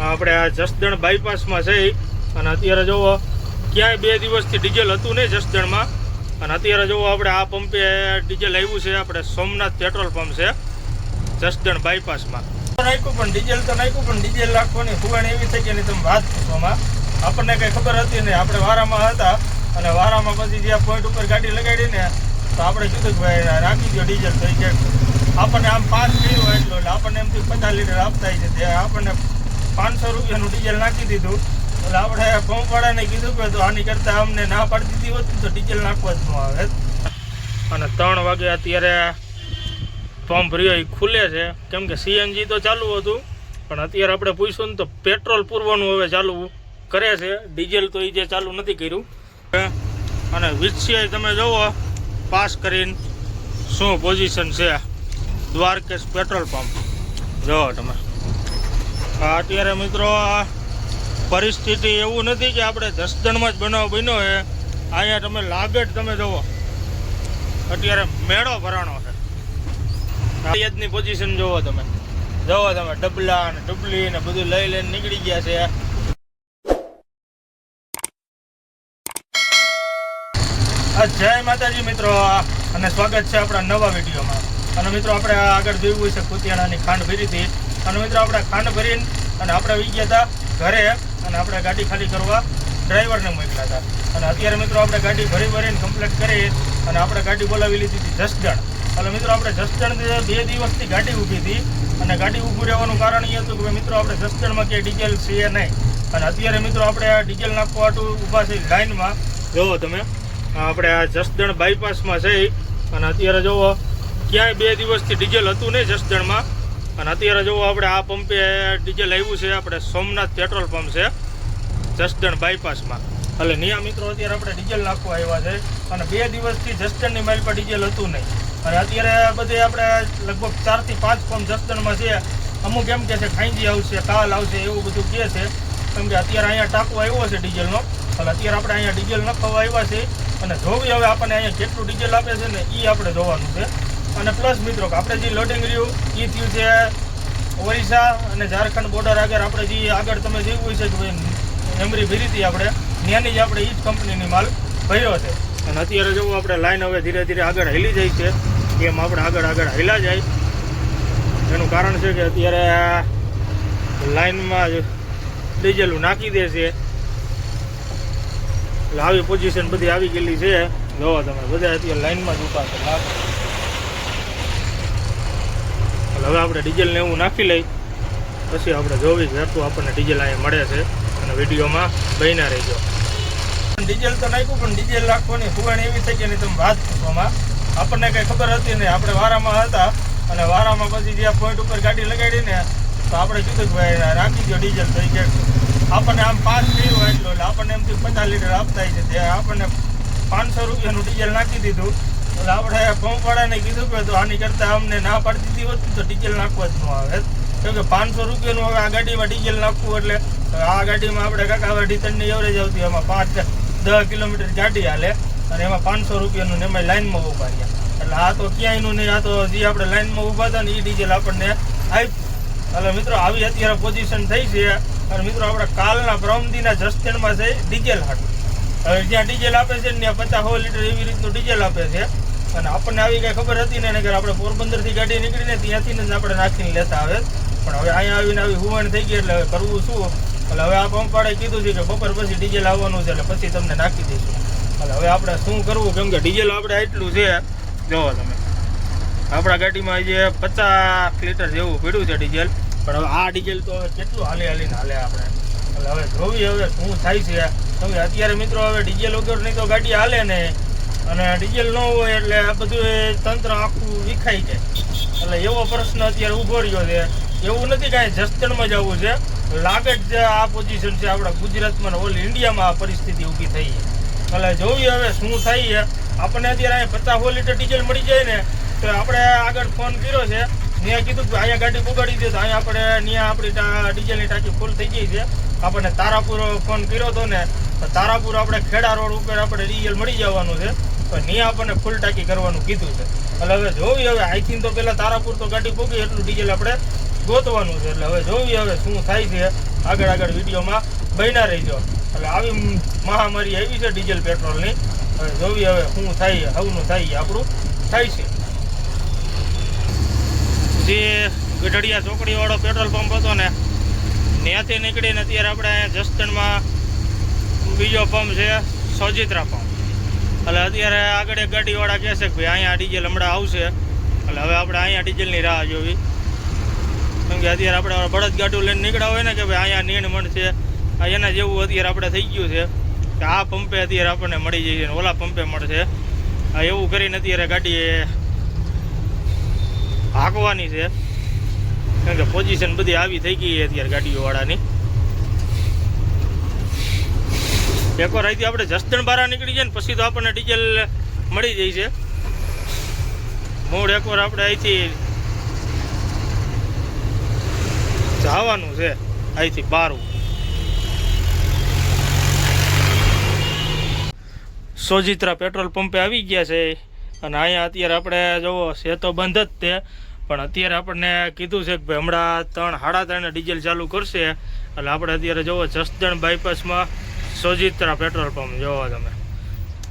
આપણે આ જસદણ બાયપાસમાં છે અને અત્યારે જોવો ક્યાંય 2 દિવસથી ડીઝલ હતું નહીં જસદણમાં અને અત્યારે જોવો આપણે આ પંપે ડીઝલ આવ્યું છે આપણે સોમનાથ પેટ્રોલ પંપ છે જસદણ બાયપાસમાં નાખ્યું પણ ડીઝલ નાખવાની ફુવાણ એવી થઈ કે તમે વાત પૂછવામાં આપણને કંઈ ખબર હતી નહીં આપણે વારામાં હતા અને વારામાં પછી જ્યાં પોઈન્ટ ઉપર ગાડી લગાડીને તો આપણે કીધું કે ભાઈ રાખી દો ડીઝલ તો કે આપણને આમ 5 કર્યું એટલું એટલે આપણને એમથી 50 લીટર આપતા છે તે આપણને 500 રૂપિયાનું ડીઝલ નાખી દીધું એટલે આપણે પંપવાળાને કીધું કે તો આની કરતાં અમને ના પાડી દીધી હોત તો ડીઝલ નાખવા જ ન આવે અને 3 વાગે અત્યારે પંપ રહ્યો એ ખુલે છે કેમ કે સીએનજી તો ચાલુ હતું પણ અત્યારે આપણે પૂછ્યું ને તો પેટ્રોલ પૂરવાનું હવે ચાલુ કરે છે ડીઝલ તો એ જે ચાલુ નથી કર્યું અને વિશે તમે જુઓ પાસ કરીને શું પોઝિશન છે દ્વારકેશ પેટ્રોલ પંપ જુઓ તમે અત્યારે મિત્રો પરિસ્થિતિ એવું નથી કે આપણે જસદણમાં જ બનાવ બન્યો છે અહીંયા તમે લાગેટ તમે જુઓ અત્યારે મેળો ભરાણો છે આયાતની પોઝિશન જુઓ તમે ડબલા અને ડબલી ને બધું લઈ લઈને નીકળી ગયા છે જય માતાજી મિત્રો અને સ્વાગત છે આપણા નવા વિડીયોમાં અને મિત્રો આપણે આગળ જોયું છે કુતિયાણાની ખાંડ ભરી હતી અને મિત્રો આપણે ખાંડ ભરીને અને આપણે વી ગયા હતા ઘરે અને આપણે ગાડી ખાલી કરવા ડ્રાઈવરને મોકલ્યા હતા અને અત્યારે મિત્રો આપણે ગાડી ભરીને કમ્પ્લીટ કરી અને આપણે ગાડી બોલાવી લીધી હતી જસદણ એટલે મિત્રો આપણે જસદણ 2 દિવસથી ગાડી ઊભી હતી અને ગાડી ઊભું રહેવાનું કારણ એ હતું કે મિત્રો આપણે જસદણમાં ક્યાંય ડીઝલ છે નહીં અને અત્યારે મિત્રો આપણે ડીઝલ નાખવા હાટું ઊભા છે લાઇનમાં જુઓ તમે આપણે આ જસદણ બાયપાસમાં છે અને અત્યારે જુઓ ક્યાંય 2 દિવસથી ડીઝલ હતું નહીં જસદણમાં અને અત્યારે જુઓ આપણે આ પંપે ડીઝલ આવ્યું છે આપણે સોમનાથ પેટ્રોલ પંપ છે જસદણ બાયપાસમાં એટલે નિયા મિત્રો અત્યારે આપણે ડીઝલ નાખવા આવ્યા છે અને 2 દિવસથી જસદણની માઇલ પર ડીઝલ હતું નહીં અને અત્યારે બધે આપણે લગભગ 4 થી 5 પંપ જસદણમાં છે અમુક એમ કે છે ખાંજી આવશે કાલ આવશે એવું બધું કહે છે કેમ કે અત્યારે અહીંયા ટાંકો આવ્યો છે ડીઝલનો એટલે અત્યારે આપણે અહીંયા ડીઝલ નખાવા આવ્યા છે અને જોવી હવે આપણને અહીંયા કેટલું ડીઝલ આપે છે ને એ આપણે જોવાનું છે અને પ્લસ મિત્રો કે આપણે જે લોડિંગ રહ્યું એ થયું છે ઓરિસ્સા અને ઝારખંડ બોર્ડર આગળ આપણે જે આગળ તમે જોયું હોય છે કે ભાઈ એમરી ભરી હતી આપણે ત્યાંની જ આપણે એ જ કંપનીની માલ ભર્યો છે અને અત્યારે જોવું આપણે લાઈન હવે ધીરે ધીરે આગળ હેલી જાય છે એમ આપણે આગળ હેલા જાય એનું કારણ છે કે અત્યારે લાઈનમાં ડીઝલ નાખી દે છે એટલે આવી પોઝિશન બધી આવી ગયેલી છે જોવો તમે બધા અત્યારે લાઈનમાં જ ઊભા છે એટલે હવે આપણે ડીઝલને એવું નાખી લઈ પછી આપણે જોવી કે એટલું આપણને ડીઝલ અહીંયા મળે છે અને વિડીયોમાં બન્યા રહેજો ડીઝલ તો નાખ્યું પણ ડીઝલ નાખવાની ફુવાણ એવી થઈ કે તમે વાત પૂછવામાં આપણને કંઈ ખબર હતી નહીં આપણે વારામાં હતા અને વારામાં પછી જ્યાં પોઈન્ટ ઉપર ગાડી લગાડીને તો આપણે કીધું કે ભાઈ રાખી દો ડીઝલ તો કે આપણને આમ 5 કર્યું એટલું એટલે આપણને એમથી 50 લીટર આપતા છે તે આપણને 500 રૂપિયાનું ડીઝલ નાખી દીધું એટલે આપણે પંપવાળાને કીધું કે તો આની કરતાં અમને ના પાડી દીધી હોત તો ડીઝલ નાખવા જ ન આવે કેમ કે 500 રૂપિયાનું હવે આ ગાડીમાં ડીઝલ નાખવું એટલે આ ગાડીમાં આપણે કાકા હવે ડીઝલની એવરેજ આવતી એમાં 5-10 કિલોમીટર ગાડી હાલે અને એમાં 500 રૂપિયાનું ને એમાં લાઇનમાં ઊભા રહ્યા એટલે આ તો ક્યાંયનું નહીં આ તો જે આપણે લાઇનમાં ઊભા હતા ને એ ડીઝલ આપણને આપ્યું એટલે મિત્રો આવી અત્યારે પોઝિશન થઈ છે અને મિત્રો આપણે કાલના પ્રમદીના જસદણમાં છે ડીઝલ હાટું હવે જ્યાં ડીઝલ આપે છે ને ત્યાં 50-100 લીટર એવી રીતનું ડીઝલ આપે છે અને આપણને આવી કંઈ ખબર હતી ને કે આપણે પોરબંદરથી ગાડી નીકળીને ત્યાંથી જ આપણે નાખીને લેતા આવે પણ હવે અહીંયા આવીને આવી હુવણ થઈ ગઈ એટલે કરવું શું એટલે હવે આ પંપવાળાએ કીધું છે કે બપોર પછી ડીઝલ આવવાનું છે એટલે પછી તમને નાખી દઈશું એટલે હવે આપણે શું કરવું કેમ કે ડીઝલ આપણે એટલું છે જોવો તમે આપણા ગાડીમાં જે 50 લીટર જેવું પડ્યું છે ડીઝલ પણ હવે આ ડીઝલ તો હવે કેટલું હાલીને હાલે આપણે એટલે હવે જોવી હવે શું થાય છે કેમ કે અત્યારે મિત્રો હવે ડીઝલ વગરની તો ગાડી હાલે ને અને ડીઝલ ન હોય એટલે આ બધું તંત્ર આખું વિખાઈ જાય એટલે એવો પ્રશ્ન અત્યારે ઊભો રહ્યો છે એવું નથી કાંઈ જસદણમાં જવું છે લાગેટ જે આ પોઝિશન છે આપણા ગુજરાતમાં ઓલ ઇન્ડિયામાં આ પરિસ્થિતિ ઊભી થઈ છે એટલે જોવી હવે શું થાય છે આપણને અત્યારે અહીંયા 50-100 લીટર ડીઝલ મળી જાય ને તો આપણે આગળ ફોન કર્યો છે ત્યાં કીધું કે અહીંયા ગાડી પગાડી દે તો અહીંયા આપણે ત્યાં આપણી ડીઝલની ટાંકી ફૂલ થઈ ગઈ છે આપણને તારાપુર ફોન કર્યો હતો ને તો તારાપુર આપણે ખેડા રોડ ઉપર આપણે ડીઝલ મળી જવાનું છે તો ત્યાં આપણને ફૂલ ટાંકી કરવાનું કીધું છે એટલે હવે જોવી હવે અહીંથી તો પહેલાં તારાપુર તો ગાડી પગી એટલું ડીઝલ આપણે ગોતવાનું છે. એટલે હવે જોઈએ હવે શું થાય છે આગળ વિડીયોમાં બન્યા રહીજો. એટલે આવી મહામારી આવી છે ડીઝલ પેટ્રોલની. હવે જોઈએ હવે શું થાય, હવનું થાય આપણું થાય છે. જે ગઢડિયા ચોકડીવાળો પેટ્રોલ પંપ હતો ને ત્યાંથી નીકળીને અત્યારે આપણે અહીંયા જસદણમાં બીજો પંપ છે સોજિત્રા પંપ. એટલે અત્યારે આગળ એક ગાડીવાળા કહેશે કે ભાઈ અહીંયા ડીઝલ હમણાં આવશે. એટલે હવે આપણે અહીંયા ડીઝલની રાહ જોવી. કેમ કે અત્યારે આપણે બળદ ગાડું લઈને નીકળ્યા હોય ને કે ભાઈ અહીંયા નીણ મળશે, એના જેવું અત્યારે આપણે થઈ ગયું છે કે આ પંપે અત્યારે આપણને મળી જાય છે, ઓલા પંપે મળશે. એવું કરીને અત્યારે ગાડી હાંકવાની છે. કારણ કે પોઝિશન બધી આવી થઈ ગઈ છે અત્યારે ગાડીઓવાળાની. એકવાર અહીંથી આપણે જસદણ બહાર નીકળી જાય ને પછી તો આપણને ડીઝલ મળી જાય છે. મૂળ એકવાર આપણે અહીંથી જવાનું છે, અહીંથી બહાર. સોજિત્રા પેટ્રોલ પંપે આવી ગયા છે અને અહીંયા અત્યારે આપણે જોવો છે તો બંધ જ તે, પણ અત્યારે આપણને કીધું છે કે ભાઈ હમણાં 3-3.5 ડીઝલ ચાલુ કરશે. એટલે આપણે અત્યારે જોવો જસદણ બાયપાસમાં સોજિત્રા પેટ્રોલ પંપ જોવો તમે.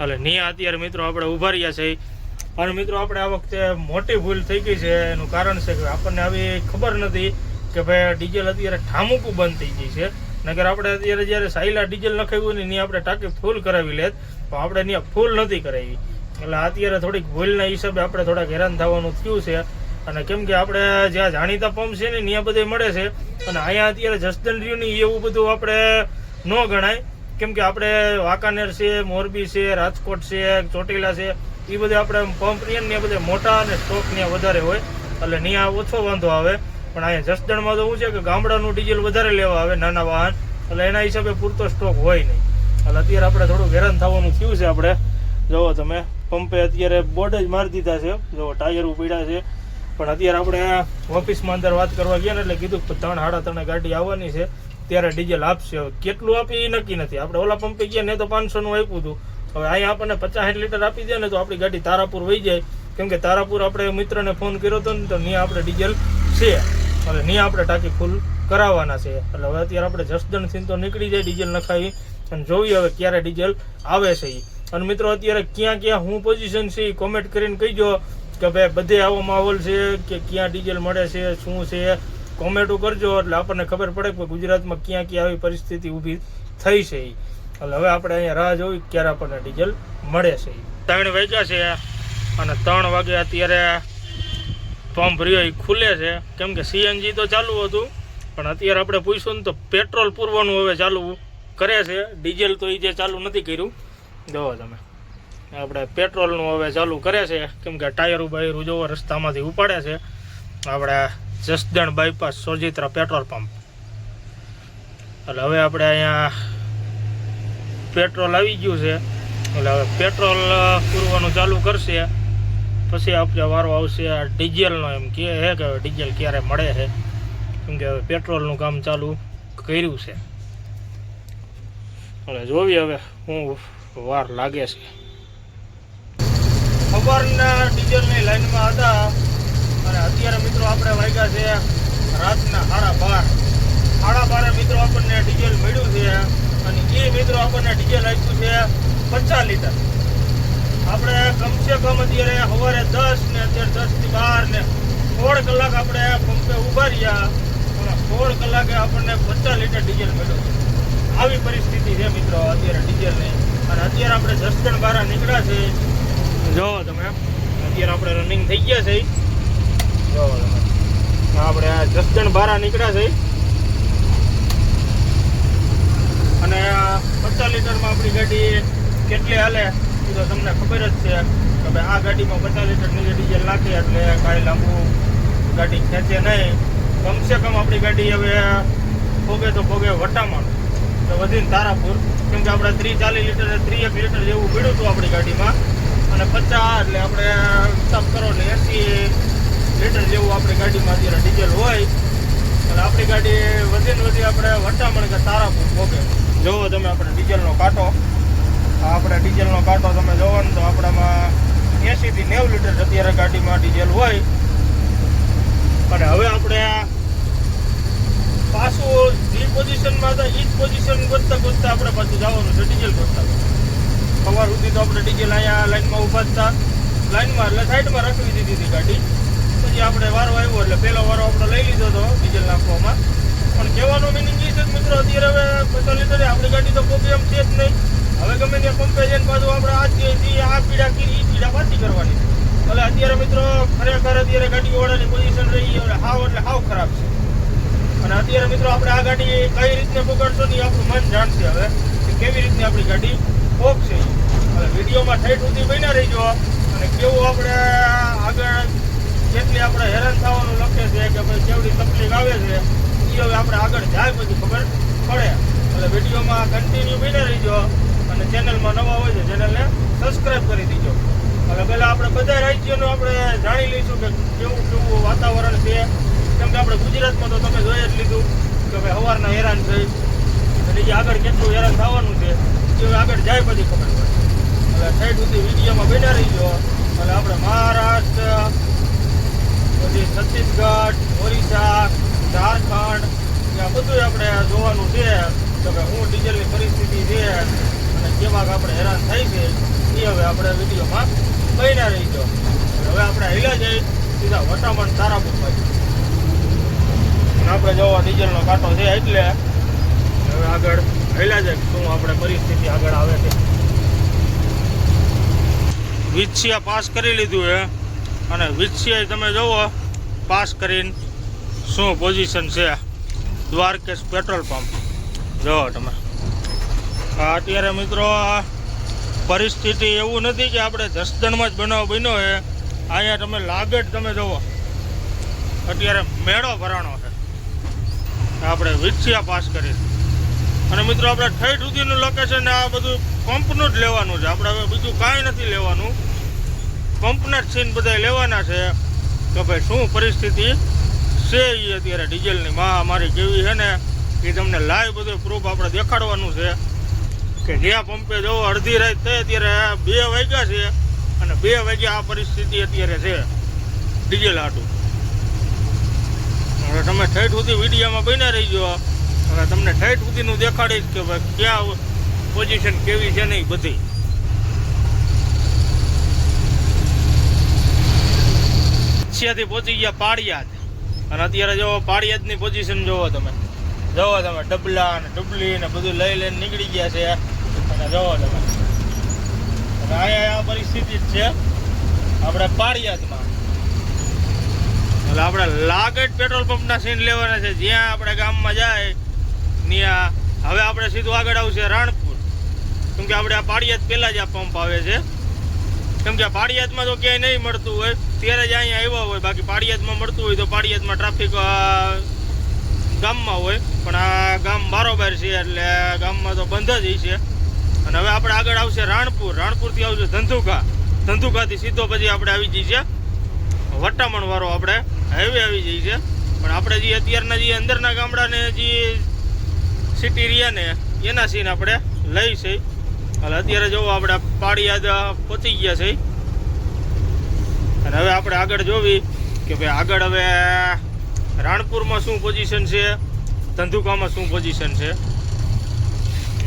એટલે ત્યાં અત્યારે મિત્રો આપણે ઊભા રહ્યા છે. અને મિત્રો આપણે આ વખતે મોટી ભૂલ થઈ ગઈ છે. એનું કારણ છે કે આપણને આવી ખબર નથી કે ભાઈ ડીઝલ અત્યારે ઠામુકું બંધ થઈ ગઈ છે. નગર આપણે અત્યારે જ્યારે સાયલા ડીઝલ નખાવ્યું ને ત્યાં આપણે ટાંકી ફૂલ કરાવી લેત, પણ આપણે ત્યાં ફૂલ નથી કરાવી. એટલે અત્યારે થોડીક ભૂલના હિસાબે આપણે થોડાક હેરાન થવાનું થયું છે. અને કેમ કે આપણે જ્યાં જાણીતા પંપ છે ને ત્યાં બધે મળે છે, અને અહીંયા અત્યારે જસદણ રહ્યું ને એવું બધું આપણે ન ગણાય. કેમ કે આપણે વાંકાનેર છે, મોરબી છે, રાજકોટ છે, ચોટીલા છે, એ બધે આપણે પંપ રહ્યા ને બધે મોટા અને સ્ટોક ત્યાં વધારે હોય, એટલે ત્યાં ઓછો વાંધો આવે. પણ અહીંયા જસદણમાં તો શું છે કે ગામડાનું ડીઝલ વધારે લેવા આવે, નાના વાહન, એટલે એના હિસાબે પૂરતો સ્ટોક હોય નહીં. એટલે અત્યારે આપણે થોડું હેરાન થવાનું થયું છે. આપણે જુઓ તમે પંપે અત્યારે બોર્ડ જ મારી દીધા છે, જુઓ ટાયર પડ્યા છે. પણ અત્યારે આપણે ઓફિસમાં અંદર વાત કરવા ગયા ને એટલે કીધું કે 3-3.5 ગાડી આવવાની છે ત્યારે ડીઝલ આપશે. હવે કેટલું આપી એ નક્કી નથી. આપણે ઓલા પંપે ગયા ને તો 500નું આપ્યું હતું. હવે અહીંયા આપણને 50-60 લીટર આપી દે ને તો આપણી ગાડી તારાપુર વહી જાય. કેમ કે તારાપુર આપણે મિત્રને ફોન કર્યો હતો ને તો ત્યાં આપણે ડીઝલ છે, એટલે ત્યાં આપણે ટાંકી ફૂલ કરાવવાના છે. એટલે હવે અત્યારે આપણે જસદણથી તો નીકળી જાય ડીઝલ નખાવી અને જોઈએ હવે ક્યારે ડીઝલ આવે છે. અને મિત્રો અત્યારે ક્યાં ક્યાં હું પોઝિશન છે એ કોમેન્ટ કરીને કહીજો કે ભાઈ બધે આવો માહોલ છે કે ક્યાં ડીઝલ મળે છે, શું છે, કોમેન્ટો કરજો. એટલે આપણને ખબર પડે કે ગુજરાતમાં ક્યાં ક્યાં આવી પરિસ્થિતિ ઊભી થઈ છે. એટલે હવે આપણે અહીંયા રાહ જોઈ ક્યારે આપણને ડીઝલ મળે છે. 3 વાગ્યા છે અને 3 વાગે અત્યારે પંપ રહ્યો એ ખુલે છે. કેમ કે સીએનજી તો ચાલુ હતું, પણ અત્યારે આપણે પૂછ્યું ને તો પેટ્રોલ પૂરવાનું હવે ચાલુ કરે છે. ડીઝલ તો એ જે ચાલુ નથી કર્યું. જોવો તમે આપણે પેટ્રોલનું હવે ચાલુ કરે છે. કેમ કે ટાયરું બાયરું જોવો રસ્તામાંથી ઉપાડે છે. આપણે Jasdan bypass Sojitra petrol pump. એટલે હવે આપણે અહીંયા પેટ્રોલ આવી ગયું છે. એટલે હવે પેટ્રોલ પૂરવાનું ચાલુ કરશે, પછી આપણે વારો આવશે આ ડીઝલનો. એમ કહે છે કે ડીઝલ ક્યારે મળે છે, કેમ કે હવે પેટ્રોલનું કામ ચાલુ કર્યું છે. એટલે જોઈએ હવે શું વાર લાગે છે. સવારના ડીઝલની લાઈનમાં હતા અને અત્યારે મિત્રો આપણે વાગ્યા છે રાતના 12:30 મિત્રો આપણને ડીઝલ મળ્યું છે. અને એ મિત્રો આપણને ડીઝલ આપ્યું છે 50 લીટર. આપણે કમસે કમ અત્યારે સવારે 10 ને અત્યારે 10 થી 12 ને 16 કલાક આપણે પંપે ઉભા રહ્યા અને 16 કલાકે આપણને 50 લીટર ડીઝલ મળ્યું છે. આવી પરિસ્થિતિ છે મિત્રો અત્યારે ડીઝલની. અને અત્યારે આપણે જસદણ બહાર નીકળ્યા છે. જોવો તમે અત્યારે આપણે રનિંગ થઈ ગયા છે. જોવો તમે આપણે જસદણ બહાર નીકળ્યા છે અને 50 લીટરમાં આપણી ગાડી કેટલી હાલે એ તો તમને ખબર જ છે કે ભાઈ આ ગાડીમાં 50 લીટરની ડીઝલ નાખે એટલે કાંઈ લાંબુ ગાડી ખેંચે નહીં. કમસે કમ આપણી ગાડી હવે પોગે તો પોગે વટામણ તો વધીને તારાપુર. કેમ કે આપણે 30-40 લીટર 31 લીટર જેવું પીડ્યું હતું આપણી ગાડીમાં અને 50 એટલે આપણે હિસાબ કરો એટલે 80 લીટર જેવું આપણી ગાડીમાં અત્યારે ડીઝલ હોય. એટલે આપણી ગાડી વધીને વધી આપણે વટામણ કે તારાપુર પોગે. જોવો તમે આપણે ડીઝલનો કાંટો, આપણે ડીઝલનો કાંટો તમે જોવો ને તો આપણામાં 80 થી 90 લીટર અત્યારે ગાડીમાં ડીઝલ હોય. અને હવે આપણે પાછું જે પોઝિશનમાં હતા એ જ પોઝિશન ગોતતા ગોતતા આપણે પાછું જવાનું છે ડીઝલ ગોતતા. સવાર સુધી તો આપણે ડીઝલ અહીંયા લાઈનમાં ઊભા હતા, લાઈનમાં એટલે સાઈડમાં રાખવી દીધી હતી ગાડી. પછી આપણે વારો આવ્યો એટલે પહેલો વારો આપણે લઈ લીધો હતો ડીઝલ નાખવામાં. પણ કહેવાનો મિનિંગ એ છે કે મિત્રો અત્યારે હવે 50 લીટર આપણી ગાડી તો પ્રોબ્લેમ છે જ નહીં. હવે ગમે ત્યાં પંપે જઈને પાછું આપણે આ પીડા કરી એ પીડા પાછી કરવાની. એટલે અત્યારે મિત્રો ખરેખર અત્યારે ગાડીવાળાની પોઝિશન રહી એટલે હાવ ખરાબ છે. અને અત્યારે મિત્રો આપણે આ ગાડી કઈ રીતને પકડશો ને આપણું મન જાણશે હવે કે કેવી રીતની આપણી ગાડી પોકશે. હવે વિડીયોમાં ઠેઠ સુધી બન્યા રહીજો અને કેવું આપણે આગળ જેટલી આપણે હેરાન થવાનું લખે છે કે ભાઈ કેવડી તકલીફ આવે છે એ હવે આપણે આગળ જાય પછી ખબર પડે. એટલે વિડીયોમાં કન્ટિન્યુ બન્યા રહીજો અને ચેનલમાં નવા હોય તો ચેનલને સબસ્ક્રાઈબ કરી દીજો. હવે પહેલાં આપણે બધા રાજ્યોનું આપણે જાણી લઈશું કે કેવું વાતાવરણ છે. કેમ કે આપણે ગુજરાતમાં તો તમે જોઈ જ લીધું કે ભાઈ સવારના હેરાન થઈ અને જે આગળ કેટલું હેરાન થવાનું છે એ આગળ જાય પછી ખબર પડે. એટલે સાઈડ સુધી વિડીયોમાં બન્યા રહીજો. એટલે આપણે મહારાષ્ટ્ર, પછી છત્તીસગઢ, ઓરિસ્સા, ઝારખંડ ત્યાં બધું આપણે જોવાનું છે કે ભાઈ શું ડીઝલની પરિસ્થિતિ છે અને કેવા આપણે હેરાન થાય છે એ હવે આપણે વિડીયોમાં બન્યા રહીજો. હવે આપણે હેલા જઈ સીધા વટામણ તારાપુર બાજુ. આપણે જોવા ડીઝલનો કાંટો છે એટલે હવે આગળ હેલા જાય શું આપણે પરિસ્થિતિ આગળ આવે છે. વિછિયા પાસ કરી લીધું છે અને વિછિયા તમે જુઓ પાસ કરીને શું પોઝિશન છે. દ્વારકેશ પેટ્રોલ પંપ જુઓ તમે. અત્યારે મિત્રો પરિસ્થિતિ એવું નથી કે આપણે જસદણમાં જ બનાવ બન્યો છે. અહીંયા તમે લાગટ તમે જુઓ અત્યારે મેળો ભરાણો છે આપણે વિછિયા પાસ કરી. અને મિત્રો આપણે ઠેઠ સુધીનું લોકેશન આ બધું પંપનું જ લેવાનું છે. આપણે હવે બીજું કાંઈ નથી લેવાનું, પંપના જ સીન બધા લેવાના છે કે ભાઈ શું પરિસ્થિતિ છે એ અત્યારે ડીઝલની મહામારી કેવી છે ને એ તમને લાઈવ બધું પ્રૂફ આપણે દેખાડવાનું છે. કે જ્યાં પંપે જવો અડધી રાત થઈ અત્યારે 2 વાગ્યા છે અને 2 વાગ્યા આ પરિસ્થિતિ અત્યારે છે ડીઝલ હાટું. હવે તમે ઠેઠ સુધી વિડીયોમાં બન્યા રહીજો. હવે તમને ઠેઠ સુધીનું દેખાડીશ કે ભાઈ ક્યાં પોઝિશન કેવી છે ને એ બધી. ત્યાંથી પહોંચી ગયા પાળિયાદ અને અત્યારે જો પાળિયાદની પોઝિશન જોવો તમે ડબલા અને ડબલી ને બધું લઈ લઈને નીકળી ગયા છે. અને જોવો તમે અને અહીંયા આ પરિસ્થિતિ જ છે આપણે પાળિયાદમાં. એટલે આપણે લાગટ પેટ્રોલ પંપના સીન લેવાના છે. જ્યાં આપણે ગામમાં જાય ત્યાં હવે આપણે સીધું આગળ આવશે રાણપુર. કેમ કે આપણે આ પાળિયાદ પહેલાં જ આ પંપ આવે છે. કેમ કે આ પાળિયાદમાં તો ક્યાંય નહીં મળતું હોય ત્યારે જ અહીંયા આવ્યા હોય. બાકી પાળિયાદમાં મળતું હોય તો પાળિયાદમાં ટ્રાફિક ગામમાં હોય પણ આ ગામ બારોબાર છે એટલે ગામમાં તો બંધ જ છે. અને હવે આપણે આગળ આવશે રાણપુર. રાણપુરથી આવશે ધંધુકાથી સીધો પછી આપણે આવી જઈએ છે વટામણ વાળો આપણે હાઈવે આવી જઈએ છે. પણ આપણે જે અત્યારના જે અંદરના ગામડાને જે સિટી રહ્યા ને એના સીન આપણે લઈ છે. એટલે અત્યારે જોવો આપણે પાળિયાદ પહોંચી ગયા છે અને હવે આપણે આગળ જોવી કે ભાઈ આગળ હવે રાણપુરમાં શું પોઝિશન છે, ધંધુકામાં શું પોઝિશન છે.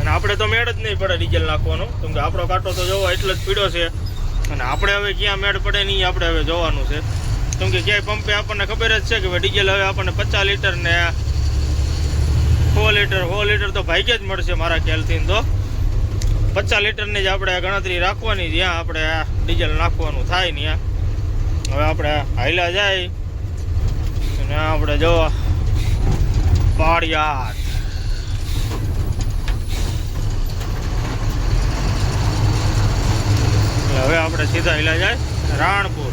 અને આપણે તો મેળ જ નહીં પડે ડીઝલ નાખવાનો કેમ કે આપણો કાંટો તો જોવો એટલો જ પીડ્યો છે. અને આપણે હવે ક્યાં મેળ પડે નહીં આપણે હવે જોવાનું છે. કેમ કે ક્યાંય પંપે આપણને ખબર જ છે કે ભાઈ ડીઝલ હવે આપણને 50 લીટર ને 100 લીટર તો ભાગ્યે જ મળશે મારા ખ્યાલથી. તો 50 લીટરની જ આપણે ગણતરી રાખવાની જ્યાં આપણે ડીઝલ નાખવાનું થાય ત્યાં. હવે આપણે હાઈલા જાય અને આપણે જો પાળિયાદ હવે આપણે સીધા હાઈલા જાય રાણપુર.